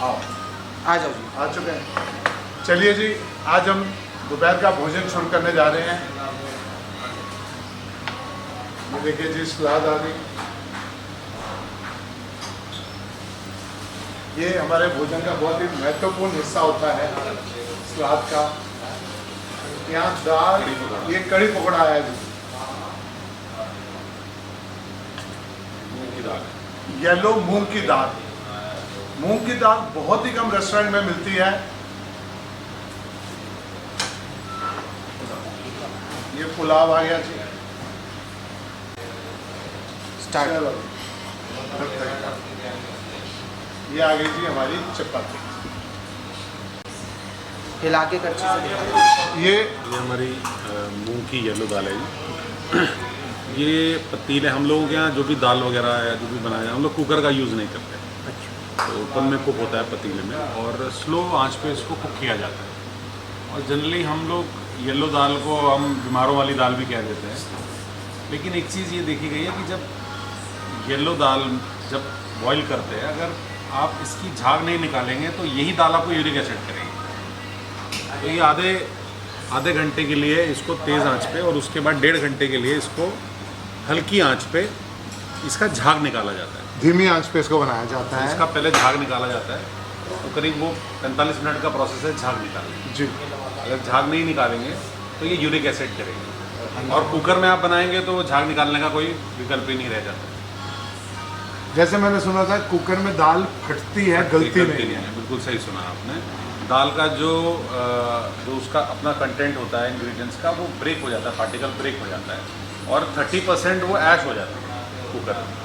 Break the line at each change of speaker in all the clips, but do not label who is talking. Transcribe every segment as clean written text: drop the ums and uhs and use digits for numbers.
आओ, आ जाओ जी।
आ चुके हैं। चलिए जी, आज हम दोपहर का भोजन शुरू करने जा रहे हैं। ये देखिए जी, सलाद आ गई। ये हमारे भोजन का बहुत ही महत्वपूर्ण हिस्सा होता है सलाद का। यहाँ दाल, ये कड़ी पकौड़ा है जी,
मूंग की दाल।
येलो मूंग की दाल। मूंग की दाल बहुत ही कम रेस्टोरेंट में मिलती है। ये पुलाव आ गया जी।
स्टार्ट।
चलो, ये आ गई जी हमारी चपाती।
हिला के कच्ची से दिखा दो।
ये
हमारी मूंग की येलो दाल है जी। ये पतीले हम लोगों के यहाँ जो भी दाल वगैरह है, जो भी बनाया है, हम लोग कुकर का यूज़ नहीं करते। तो ओपन में कुक होता है पतीले में, और स्लो आंच पे इसको कुक किया जाता है। और जनरली हम लोग येलो दाल को हम बीमारों वाली दाल भी कह देते हैं। लेकिन एक चीज़ ये देखी गई है कि जब येलो दाल जब बॉईल करते हैं, अगर आप इसकी झाग नहीं निकालेंगे तो यही दाल आपको यूरिक एसिड करेगी। तो ये आधे घंटे के लिए इसको तेज़ आंच पे, और उसके बाद 1.5 घंटे के लिए इसको हल्की आंच पे इसका झाग निकाला जाता है।
धीमी आंच पे इसको बनाया जाता है।
इसका पहले झाग निकाला जाता है, तो करीब वो 45 मिनट का प्रोसेस है झाग निकालने
जी।
अगर झाग नहीं निकालेंगे तो ये यूरिक एसिड करेगी। और कुकर में आप बनाएंगे तो झाग निकालने का कोई विकल्प ही नहीं रह जाता।
जैसे मैंने सुना था कुकर में दाल फटती है, गलती नहीं है।
बिल्कुल सही सुना आपने। दाल का जो उसका अपना कंटेंट होता है इंग्रेडिएंट्स का, वो ब्रेक हो जाता है, पार्टिकल ब्रेक हो जाता है, और 30% वो ऐश हो जाता है कुकर में।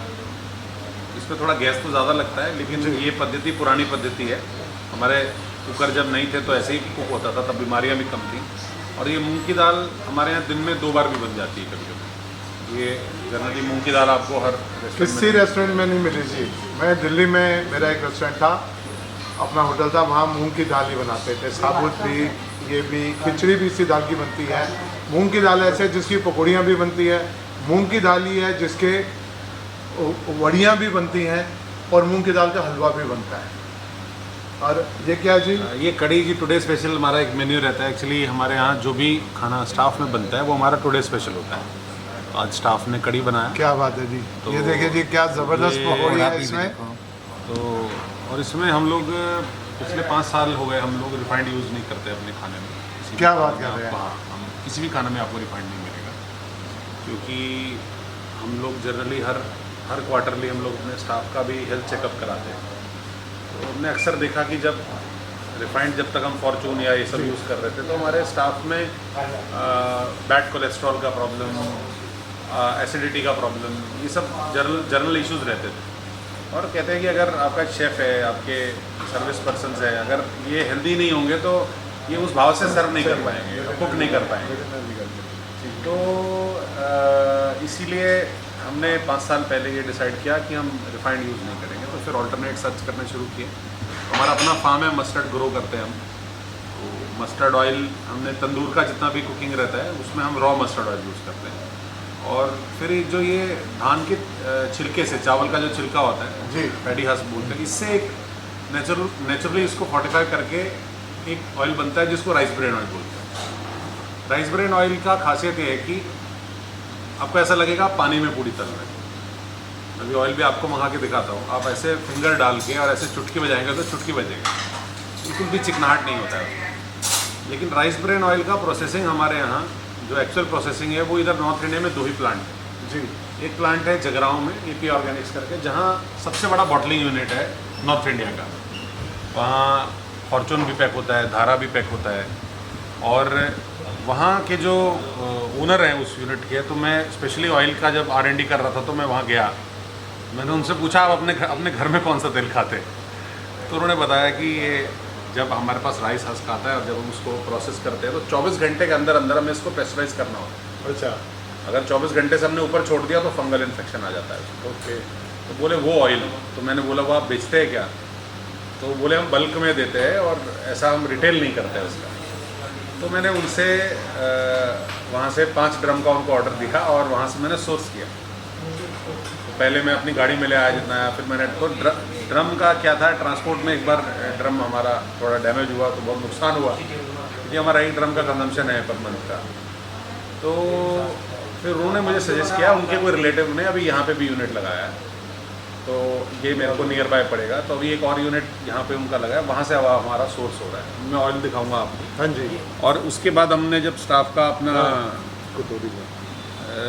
इसमें थोड़ा गैस तो ज़्यादा लगता है, लेकिन ये पद्धति पुरानी पद्धति है। हमारे कुकर जब नहीं थे तो ऐसे ही कुक होता था, तब बीमारियां भी कम थी। और ये मूंग की दाल हमारे यहाँ दिन में 2 बार भी बन जाती है कभी कभी। ये जनरली मूंग की दाल आपको हर
किसी रेस्टोरेंट में नहीं मिली जी। मैं दिल्ली में, मेरा एक रेस्टोरेंट था, अपना होटल था, वहाँ मूंग की दाल ही बनाते थे। साबुत भी, ये भी, खिचड़ी भी इसी दाल की बनती है। मूंग की दाल ऐसे जिसकी पकौड़ियाँ भी बनती है, मूंग की दाल ही है जिसके वड़ियाँ भी बनती हैं, और मूंग की दाल का हलवा भी बनता है। और ये क्या जी?
ये कड़ी जी टुडे स्पेशल हमारा एक मेन्यू रहता है। एक्चुअली हमारे यहाँ जो भी खाना स्टाफ में बनता है वो हमारा टुडे स्पेशल होता है। तो आज स्टाफ ने कड़ी बनाया।
क्या बात है जी।
तो
ये देखिए जी, क्या ज़बरदस्त
ये
पकौड़ी है इसमें।
तो और इसमें हम लोग पिछले 5 साल हो गए हम लोग रिफाइंड यूज़ नहीं करते अपने खाने में। किसी
क्या
भी
बात
खाने
कर
में
रहे हैं?
हाँ, हम किसी भी खाने में आपको रिफाइंड नहीं मिलेगा, क्योंकि हम लोग जनरली हर क्वार्टरली हम लोग अपने स्टाफ का भी हेल्थ चेकअप कराते हैं। तो हमने अक्सर देखा कि जब रिफाइंड, जब तक हम फॉर्चून या ये सब यूज़ कर रहे थे, तो हमारे स्टाफ में बैड कोलेस्ट्रॉल का प्रॉब्लम, एसिडिटी का प्रॉब्लम, ये सब जनरल इश्यूज़ रहते थे। और कहते हैं कि अगर आपका शेफ़ है, आपके सर्विस पर्सन्स है, अगर ये हेल्दी नहीं होंगे तो ये उस भाव से सर्व नहीं कर पाएंगे, कुक नहीं कर पाएंगे। तो इसीलिए हमने 5 साल पहले ये डिसाइड किया कि हम रिफाइंड यूज़ नहीं करेंगे। तो फिर ऑल्टरनेट सर्च करना शुरू किए। हमारा अपना फार्म है, मस्टर्ड ग्रो करते हैं हम। तो मस्टर्ड ऑयल हमने तंदूर का जितना भी कुकिंग रहता है उसमें हम रॉ मस्टर्ड ऑयल यूज़ करते हैं। और फिर जो ये धान के छिलके से, चावल का जो छिलका होता है
जी,
पैडी हस्क बोलते हैं, इससे एक नेचुरली इसको फोर्टिफाई करके एक ऑयल बनता है जिसको राइस ब्रेन ऑयल बोलते हैं। राइस ब्रेन ऑयल का खासियत ये है कि आपको ऐसा लगेगा आप पानी में पूरी तल रहे हैं। अभी ऑयल भी आपको मंगा के दिखाता हूँ। आप ऐसे फिंगर डाल के और ऐसे चुटकी बजाएंगे तो चुटकी बजेगा, बिल्कुल भी चिकनाहट नहीं होता है। लेकिन राइस ब्रेन ऑयल का प्रोसेसिंग हमारे यहाँ जो एक्चुअल प्रोसेसिंग है वो इधर नॉर्थ इंडिया में 2 ही प्लांट है जी। एक प्लांट है जगरांव में, AP ऑर्गेनिक्स करके, जहाँ सबसे बड़ा बॉटलिंग यूनिट है नॉर्थ इंडिया का। वहाँ फॉर्चून भी पैक होता है, धारा भी पैक होता है। और वहाँ के जो ओनर हैं उस यूनिट के, तो मैं स्पेशली ऑयल का जब R&D कर रहा था तो मैं वहाँ गया। मैंने उनसे पूछा आप अपने घर में कौन सा तेल खाते? तो उन्होंने बताया कि ये जब हमारे पास राइस हस्क आता है और जब हम उसको प्रोसेस करते हैं तो 24 घंटे के अंदर अंदर हमें इसको प्रेशराइज करना होता है।
अच्छा।
अगर 24 घंटे से हमने ऊपर छोड़ दिया तो फंगल इन्फेक्शन आ जाता है।
ओके।
तो बोले वो ऑयल, तो मैंने बोला वो आप बेचते हैं क्या? तो बोले हम बल्क में देते हैं और ऐसा हम रिटेल नहीं करते हैं उसका। तो मैंने उनसे वहाँ से 5 ड्रम का उनको ऑर्डर दिया और वहाँ से मैंने सोर्स किया। तो पहले मैं अपनी गाड़ी में ले आया जितना आया, फिर मैंने तो ड्रम का क्या था, ट्रांसपोर्ट में एक बार ड्रम हमारा थोड़ा डैमेज हुआ तो बहुत नुकसान हुआ, क्योंकि हमारा एक ड्रम का कंजम्पशन है पर मंथ का। तो फिर उन्होंने मुझे सजेस्ट किया, उनके कोई रिलेटिव ने अभी यहाँ पे भी यूनिट लगाया है, तो ये मेरे को नियर बाय पड़ेगा, तो अभी एक और यूनिट यहाँ पे उनका लगा है, वहाँ से अब हमारा सोर्स हो रहा है। मैं ऑयल दिखाऊंगा आपको।
हाँ जी।
और उसके बाद हमने जब स्टाफ का अपना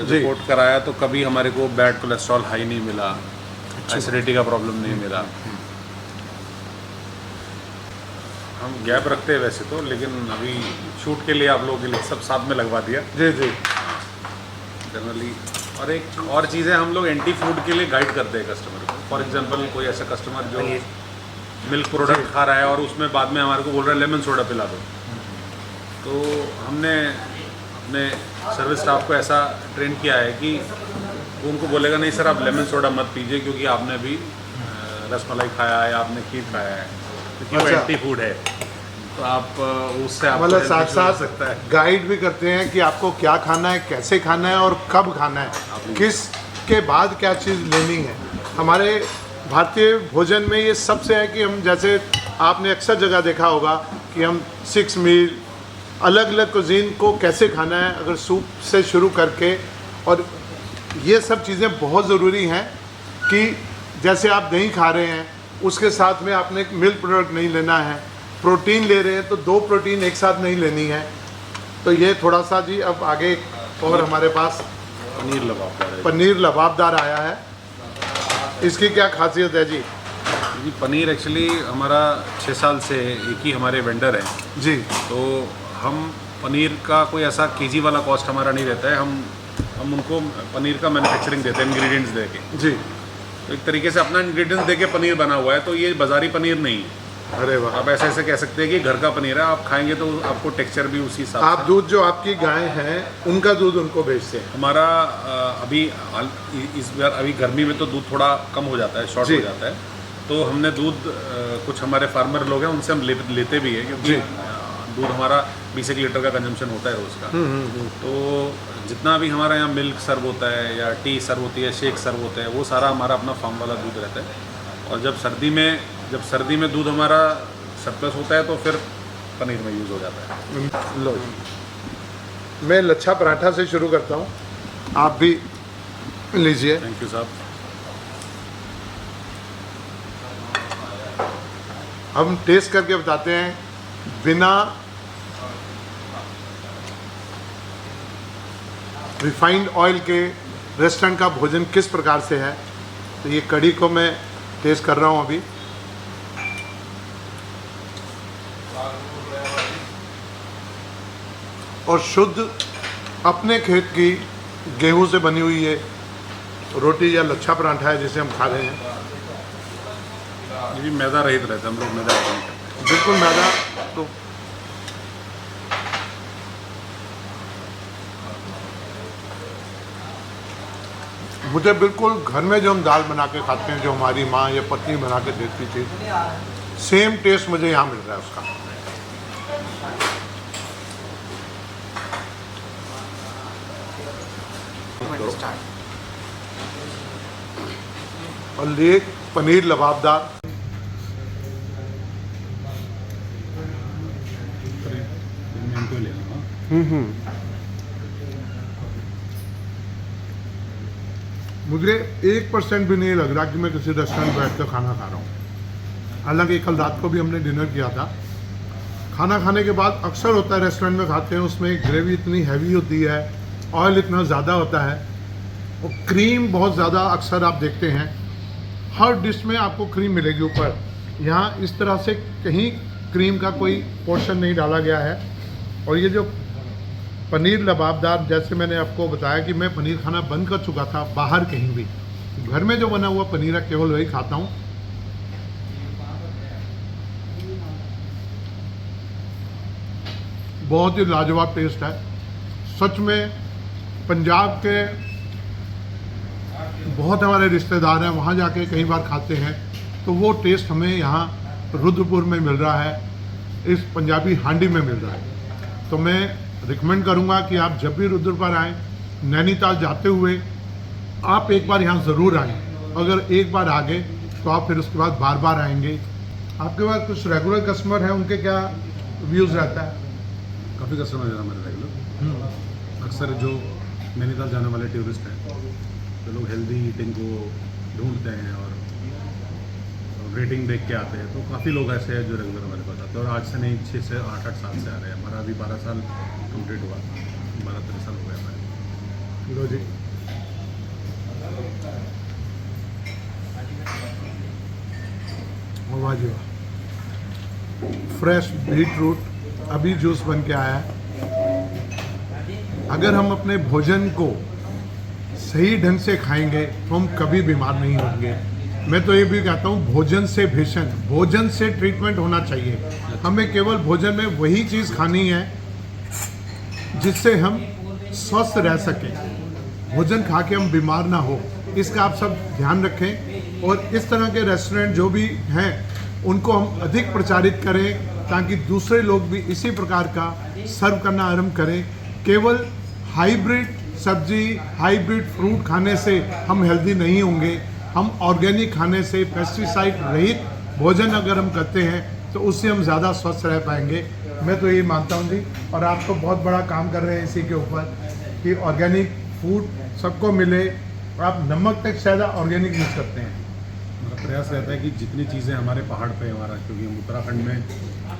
रिपोर्ट कराया तो कभी हमारे को बैड कोलेस्ट्रॉल हाई नहीं मिला, एसिडिटी का प्रॉब्लम नहीं मिला। हम गैप रखते हैं वैसे तो, लेकिन अभी शूट के लिए आप लोगों के लिए सब साथ में लगवा दिया
जी जी
जनरली। और एक और चीज़ है, हम लोग एंटी फूड के लिए गाइड करते हैं कस्टमर को। फॉर एग्जांपल कोई ऐसा कस्टमर जो मिल्क प्रोडक्ट खा रहा है और उसमें बाद में हमारे को बोल रहा है लेमन सोडा पिला दो, तो हमने अपने सर्विस स्टाफ को ऐसा ट्रेन किया है कि वो उनको बोलेगा नहीं सर आप लेमन सोडा मत पीजिए, क्योंकि आपने भी रसमलाई खाया है, आपने खीर खाया है, क्योंकि वो एंटी फूड है, तो आप उससे आप
मतलब साथ साथ
सकता है।
गाइड भी करते हैं कि आपको क्या खाना है, कैसे खाना है और कब खाना है, किस के बाद क्या चीज़ लेनी है। हमारे भारतीय भोजन में ये सबसे है कि हम, जैसे आपने अक्सर जगह देखा होगा कि हम 6 मील अलग अलग कुजीन को कैसे खाना है, अगर सूप से शुरू करके, और ये सब चीज़ें बहुत ज़रूरी हैं कि जैसे आप दही खा रहे हैं उसके साथ में आपने मिल्क प्रोडक्ट नहीं लेना है, प्रोटीन ले रहे हैं तो 2 प्रोटीन एक साथ नहीं लेनी है। तो ये थोड़ा सा जी अब आगे और हमारे पास
पनीर लबाबदार है।
पनीर लबाबदार आया है, इसकी क्या खासियत है जी?
जी पनीर एक्चुअली हमारा 6 साल से एक ही हमारे वेंडर हैं
जी।
तो हम पनीर का कोई ऐसा केजी वाला कॉस्ट हमारा नहीं रहता है, हम उनको पनीर का मैन्युफैक्चरिंग देते हैं इंग्रेडिएंट्स दे के
जी।
तो एक तरीके से अपना इंग्रेडिएंट्स दे के पनीर बना हुआ है, तो ये बाज़ारी पनीर नहीं है।
अरे वाह।
आप ऐसे कह सकते हैं कि घर का पनीर है, आप खाएंगे तो आपको टेक्सचर भी उसी हिसाब
आप दूध जो आपकी गाय हैं उनका दूध उनको बेचते हैं?
हमारा अभी इस बार अभी गर्मी में तो दूध थोड़ा कम हो जाता है, शॉर्ट हो जाता है, तो हमने दूध कुछ हमारे फार्मर लोग हैं उनसे हम लेते भी हैं, क्योंकि दूध हमारा 20 लीटर का कंजम्पशन होता है रोज़ का। तो जितना भी हमारा यहाँ मिल्क सर्व होता है या टी सर्व होती है, शेक सर्व होते हैं, वो सारा हमारा अपना फार्म वाला दूध रहता है। और जब सर्दी में दूध हमारा सरप्लस होता है तो फिर पनीर में यूज़ हो जाता है।
लो मैं लच्छा पराठा से शुरू करता हूँ, आप भी लीजिए।
थैंक यू साहब।
हम टेस्ट करके बताते हैं बिना रिफाइंड ऑयल के रेस्टोरेंट का भोजन किस प्रकार से है। तो ये कढ़ी को मैं टेस्ट कर रहा हूँ अभी। और शुद्ध अपने खेत की गेहूं से बनी हुई ये रोटी या लच्छा पराठा है जिसे हम खा रहे हैं।
ये भी मैदा रहित रहता है, हम लोग मैदा नहीं करते।
बिल्कुल मैदा तो मुझे बिल्कुल घर में जो हम दाल बना के खाते हैं, जो हमारी माँ या पत्नी बना के देती थी, सेम टेस्ट मुझे यहाँ मिल रहा है उसका। और लिए पनीर लबाबदार। मुझे 1% भी नहीं लग रहा कि मैं किसी रेस्टोरेंट में बैठ कर खाना खा रहा हूँ। हालांकि कल रात को भी हमने डिनर किया था। खाना खाने के बाद अक्सर होता है रेस्टोरेंट में खाते हैं, उसमें ग्रेवी इतनी हैवी होती है, ऑयल इतना ज़्यादा होता है और क्रीम बहुत ज़्यादा अक्सर आप देखते हैं हर डिश में आपको क्रीम मिलेगी ऊपर। यहाँ इस तरह से कहीं क्रीम का कोई पोर्शन नहीं डाला गया है। और ये जो पनीर लबाबदार, जैसे मैंने आपको बताया कि मैं पनीर खाना बंद कर चुका था बाहर कहीं भी, घर में जो बना हुआ पनीर है केवल वही खाता हूँ। बहुत ही लाजवाब टेस्ट है सच में। पंजाब के बहुत हमारे रिश्तेदार हैं, वहाँ जाके कई बार खाते हैं, तो वो टेस्ट हमें यहाँ रुद्रपुर में मिल रहा है, इस पंजाबी हांडी में मिल रहा है। तो मैं रिकमेंड करूँगा कि आप जब भी रुद्रपुर आएँ, नैनीताल जाते हुए आप एक बार यहाँ ज़रूर आएँ। अगर एक बार आ गए तो आप फिर उसके बाद बार बार आएंगे। आपके पास कुछ रेगुलर कस्टमर हैं, उनके क्या व्यूज़ रहता है?
काफ़ी कस्टमर है हमारे रेगुलर। अक्सर जो नैनीताल जाने वाले टूरिस्ट हैं तो लोग हेल्दी ईटिंग को ढूंढते हैं और रेटिंग देख के आते हैं, तो काफ़ी लोग ऐसे हैं जो रेगुलर हमारे पास आते हैं। और आज से नहीं, 6 से 8 साल से आ रहे हैं। हमारा अभी 12 साल कंप्लीट हुआ, 12-13 साल हो गया हमारे।
लो जी, वाह जी वाह, फ्रेश बीट रूट अभी जूस बन के आया है। अगर हम अपने भोजन को सही ढंग से खाएंगे तो हम कभी बीमार नहीं होंगे। मैं तो ये भी कहता हूँ, भोजन से भेषण, भोजन से ट्रीटमेंट होना चाहिए। हमें केवल भोजन में वही चीज़ खानी है जिससे हम स्वस्थ रह सकें, भोजन खा के हम बीमार ना हो। इसका आप सब ध्यान रखें और इस तरह के रेस्टोरेंट जो भी हैं उनको हम अधिक प्रचारित करें ताकि दूसरे लोग भी इसी प्रकार का सर्व करना आरंभ करें। केवल हाइब्रिड सब्जी, हाइब्रिड फ्रूट खाने से हम हेल्दी नहीं होंगे। हम ऑर्गेनिक खाने से, पेस्टिसाइड रहित भोजन अगर हम करते हैं तो उससे हम ज़्यादा स्वस्थ रह पाएंगे। मैं तो ये मानता हूँ जी, और आप तो बहुत बड़ा काम कर रहे हैं इसी के ऊपर कि ऑर्गेनिक फूड सबको मिले। आप नमक तक शायद ऑर्गेनिक यूज़ करते हैं।
हमारा प्रयास रहता है कि जितनी चीज़ें हमारे पहाड़ पे हमारा, क्योंकि हम उत्तराखंड में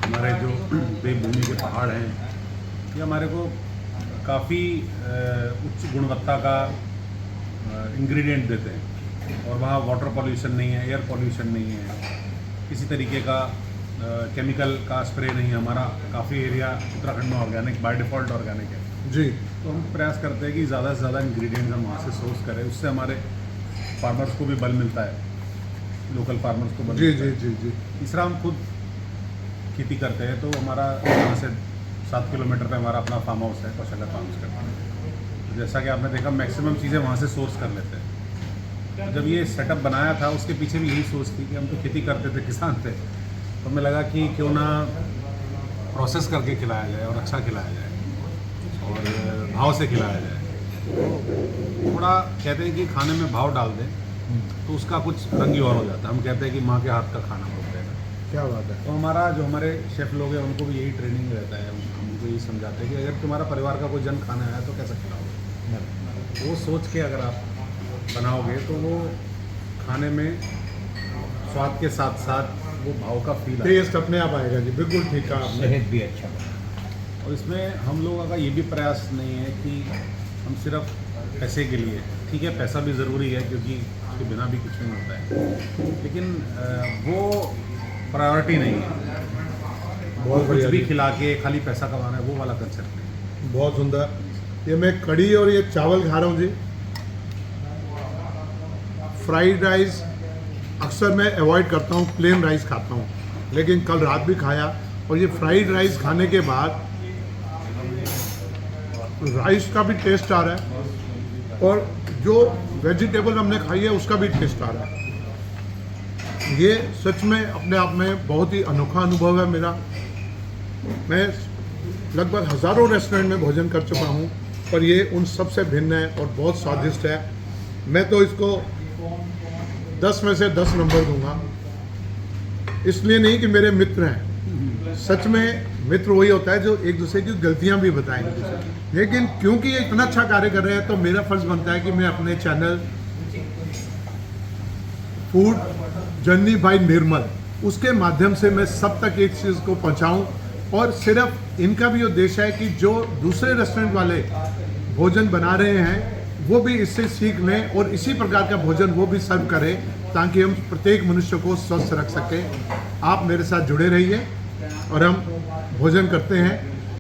हमारे जो देवभूमि के पहाड़ हैं ये हमारे को काफ़ी उच्च गुणवत्ता का इंग्रेडिएंट देते हैं। और वहाँ वाटर पॉल्यूशन नहीं है, एयर पॉल्यूशन नहीं है, किसी तरीके का केमिकल का स्प्रे नहीं है। हमारा काफ़ी एरिया उत्तराखंड में ऑर्गेनिक, बाय डिफ़ॉल्ट ऑर्गेनिक है
जी।
तो हम प्रयास करते हैं कि ज़्यादा से ज़्यादा इंग्रेडिएंट्स हम वहाँ से सोर्स करें। उससे हमारे फार्मर्स को भी बल मिलता है, लोकल फार्मर्स को बल
जी
मिलता
जी
है।
जी जी।
तीसरा, हम खुद खेती करते हैं, तो हमारा यहाँ से 7 किलोमीटर पे हमारा अपना फार्म हाउस है, कौशल्या फार्म्स का। तो जैसा कि आपने देखा, मैक्सिमम चीज़ें वहाँ से सोर्स कर लेते हैं। जब ये सेटअप बनाया था उसके पीछे भी यही सोच थी कि हम तो खेती करते थे, किसान थे, तो हमें लगा कि क्यों ना प्रोसेस करके खिलाया जाए और अच्छा खिलाया जाए और भाव से खिलाया जाए। थोड़ा कहते हैं कि खाने में भाव डाल दें तो उसका कुछ रंग ही और हो जाता है। हम कहते हैं कि माँ के हाथ का खाना बोलते हैं।
क्या बात है।
तो हमारा जो हमारे शेफ़ लोग हैं उनको भी यही ट्रेनिंग रहता है। हम उनको यही समझाते हैं कि अगर तुम्हारा परिवार का कोई जन खाना है तो कैसे खिलाओगे। वो सोच के अगर आप बनाओगे तो वो खाने में स्वाद के साथ साथ वो भाव का फील आता है।
टेस्ट अपने आप आएगा जी, बिल्कुल ठीक कहा आपने।
सेहत भी अच्छा।
और इसमें हम लोगों का ये भी प्रयास नहीं है कि हम सिर्फ पैसे के लिए, ठीक है पैसा भी ज़रूरी है क्योंकि उसके बिना भी कुछ नहीं होता है, लेकिन वो प्रायोरिटी नहीं है।
बहुत
कुछ
बढ़िया
भी
जी।
खिला के खाली पैसा कमाना है, वो वाला कंसेप्ट नहीं।
बहुत सुंदर। ये मैं कढ़ी और ये चावल खा रहा हूँ जी। फ्राइड राइस अक्सर मैं अवॉइड करता हूँ, प्लेन राइस खाता हूँ, लेकिन कल रात भी खाया और ये फ्राइड राइस खाने के बाद राइस का भी टेस्ट आ रहा है और जो वेजिटेबल हमने खाई है उसका भी टेस्ट आ रहा है। ये सच में अपने आप में बहुत ही अनोखा अनुभव है मेरा। मैं लगभग हज़ारों रेस्टोरेंट में भोजन कर चुका हूँ पर ये उन सब से भिन्न है और बहुत स्वादिष्ट है। मैं तो इसको 10 में से 10 नंबर दूंगा। इसलिए नहीं कि मेरे मित्र हैं, सच में मित्र वही होता है जो एक दूसरे की गलतियां भी बताएंगे, लेकिन क्योंकि ये इतना अच्छा कार्य कर रहे हैं तो मेरा फर्ज बनता है कि मैं अपने चैनल फूड जर्नी बाय निर्मल उसके माध्यम से मैं सब तक एक चीज़ को पहुंचाऊं। और सिर्फ इनका भी उद्देश्य है कि जो दूसरे रेस्टोरेंट वाले भोजन बना रहे हैं वो भी इससे सीख लें और इसी प्रकार का भोजन वो भी सर्व करें ताकि हम प्रत्येक मनुष्य को स्वस्थ रख सकें। आप मेरे साथ जुड़े रहिए और हम भोजन करते हैं।